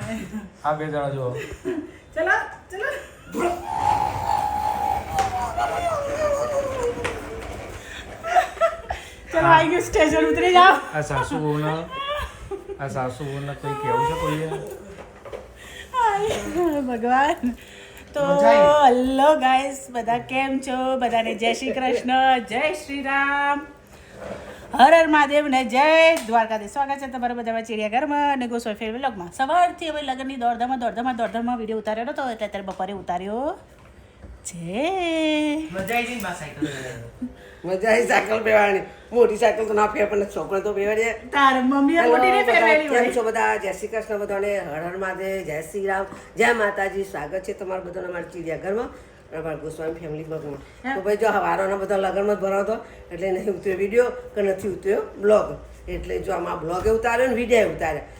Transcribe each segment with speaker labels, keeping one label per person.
Speaker 1: આ બે જણા જુઓ.
Speaker 2: ચલો ચલો ચલો આવી ગયું સ્ટેશન ઉતરી જાઓ.
Speaker 1: આ સાસુ બહુના કોઈ કેવું છે કોઈએ?
Speaker 2: ભગવાન તો હલો ગાઈસ, બધા કેમ છો? બધાને જય શ્રી કૃષ્ણ, જય શ્રી રામ, હર હર મહાદેવ ને જય દ્વારકાધીશ. સ્વાગત છે તમારા બધામાં ચિડિયાઘરમાં અને ગોસ્વામી ફેમિલી વ્લોગમાં. સવારથી હવે લગ્નની દોડધામાં વિડીયો ઉતાર્યો નતો, એટલે અત્યારે બપોરે ઉતાર્યો છે.
Speaker 3: મજા આવી સાયકલ પહેરવાની. મોટી સાયકલ તો ના ફેર, પણ છોકરો તો પહેરે.
Speaker 2: તાર મમ્મીએ મોટી નહીં પહેરવેલી
Speaker 3: કેમ
Speaker 2: હોય.
Speaker 3: છો બધા? જય શ્રી કૃષ્ણ બધાને, હર હર મહાદેવ, જય શ્રી રામ, જય માતાજી. સ્વાગત છે તમારા બધાના અમારા ચિડિયાઘરમાં, અમારા ગોસ્વામી ફેમિલી બ્લોગમાં. તો ભાઈ જો હવારોના બધા લગ્નમાં જ ભરાવતો, એટલે નહીં ઉતર્યો વિડીયો કે નથી ઉતર્યો બ્લોગ. એટલે જો આમાં બ્લોગે ઉતાર્યો ને વિડીયો ઉતાર્યા.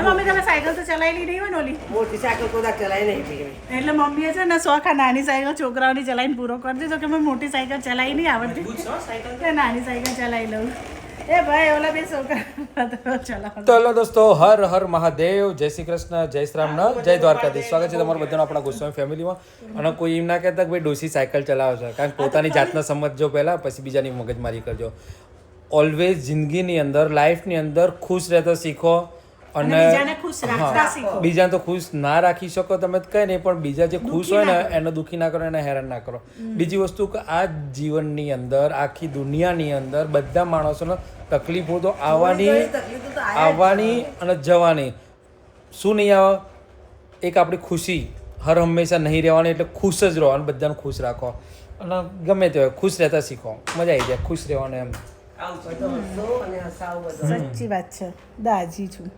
Speaker 2: મમ્મી તમે સાયકલ તો ચલાવેલી નહીં હોય ને ઓલી
Speaker 3: મોટી સાયકલ કોઈ ચલાવી નહીં પી.
Speaker 2: એટલે મમ્મીએ છે ને શોખ આ નાની સાયકલ છોકરાઓની ચલાવીને પૂરો કરી દીધો કે મેં મોટી સાયકલ ચલાવી નહીં આવડતી, નાની સાયકલ ચલાવી લઉં. એ ભાઈ ઓલા બે છોકરા ચલાવો.
Speaker 1: તો હેલો દોસ્તો, હર હર મહાદેવ, જય શ્રી કૃષ્ણ, જય શ્રી રામ, જય દ્વારકાધીશ. સ્વાગત છે તમારું બધાનું આપણા ગોસ્વામી ફેમિલીમાં. અને કોઈ એમ ના કહેતા કે ભાઈ ડોસી સાયકલ ચલાવે છે, કારણ કે પોતાની જાતને સમજજો પહેલાં, પછી બીજાની મગજમારી કરજો. ઓલવેઝ જિંદગીની અંદર, લાઈફની અંદર ખુશ રહેતા શીખો. અને બીજા તો ખુશ ના રાખી શકો તમે કઈ નહીં, પણ બીજા જે ખુશ હોય ને એને દુઃખી ના કરો, એને હેરાન ના કરો. બીજી વસ્તુ કે આ જીવનની અંદર, આખી દુનિયાની અંદર બધા માણસોને તકલીફો તો આવવાની અને જવાની. શું નહીં આવે? એક આપણી ખુશી હર હંમેશા નહીં રહેવાની, એટલે ખુશ જ રહો અને બધાને ખુશ રાખો. અને ગમે તે હોય ખુશ રહેતા શીખો, મજા આવી જાય ખુશ રહેવાનું એમ.
Speaker 2: સાચી વાત છે. દાજી છું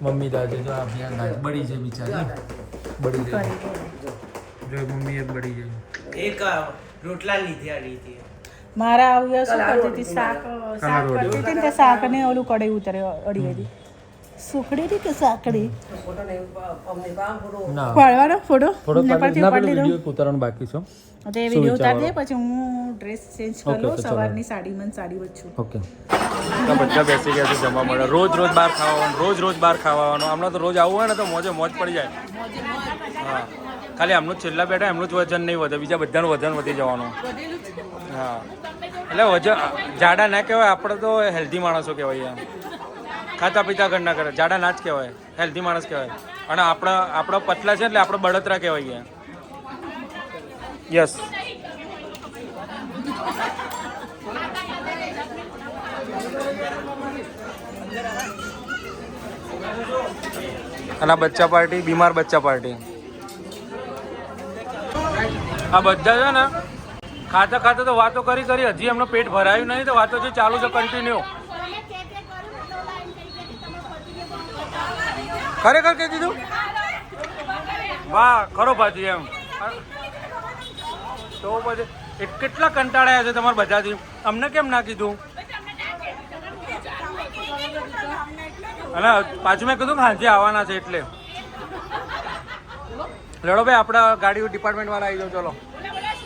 Speaker 1: મમ્મી દાદા જો આ બળી જાય બિચારી, બળી જાય જો મમ્મી એ બળી જાય.
Speaker 4: એક રોટલા લીધી આ રીતે
Speaker 2: મારા આવ્યા શું કરતી હતી, શાક કરતી હતી ને, શાક ને ઓલું કઢાઈ ઉતરે અડી હતી. સુખડી હતી કે સાકડી પાડવાનો ફોટો
Speaker 1: વિડીયો ઉતારવાનો બાકી છે.
Speaker 2: તે વિડીયો ઉતારી દે, પછી હું ડ્રેસ ચેન્જ કરી લઉં. સવારની સાડીમાં સાડી વચ્ચું.
Speaker 1: ઓકે, બધા બેસી ગયા છે જમવા મળે. રોજ બહાર ખાવાનું, રોજ બહાર ખાવાનું. હમણાં તો રોજ આવવું હોય ને તો મોજ પડી જાય. હા, ખાલી આમનું છેલ્લા બેઠા એમનું જ વજન નહીં વધે, બીજા બધાનું વજન વધી જવાનું. હા, એટલે વજન જાડા ના કહેવાય, આપણે તો હેલ્ધી માણસો કહેવાય. ખાતા પીતા ઘરના કરે, જાડા ના જ કહેવાય, હેલ્ધી માણસ કહેવાય. અને આપણા પતલા છે એટલે આપણે બળતરા કહેવાય. યસ. અને બચ્ચા પાર્ટી, બીમાર બચ્ચા પાર્ટી. આ બધા છે ને ખાતા તો વાતો કરી હજી એમનું પેટ ભરાયું નહીં, તો વાતો જે ચાલુ છે કન્ટિન્યુ. ખરેખર કહી દીધું? વાહ, ખરો ભાજી એમ. તો પછી કેટલા કંટાળ્યા છે તમારા બધાથી, અમને કેમ ના કીધું? અને પાછું મેં કીધું કે હાંજે આવવાના છે એટલે. લડો ભાઈ, આપણા ગાડી ડિપાર્ટમેન્ટ વાળા આવી જાઓ. ચલો.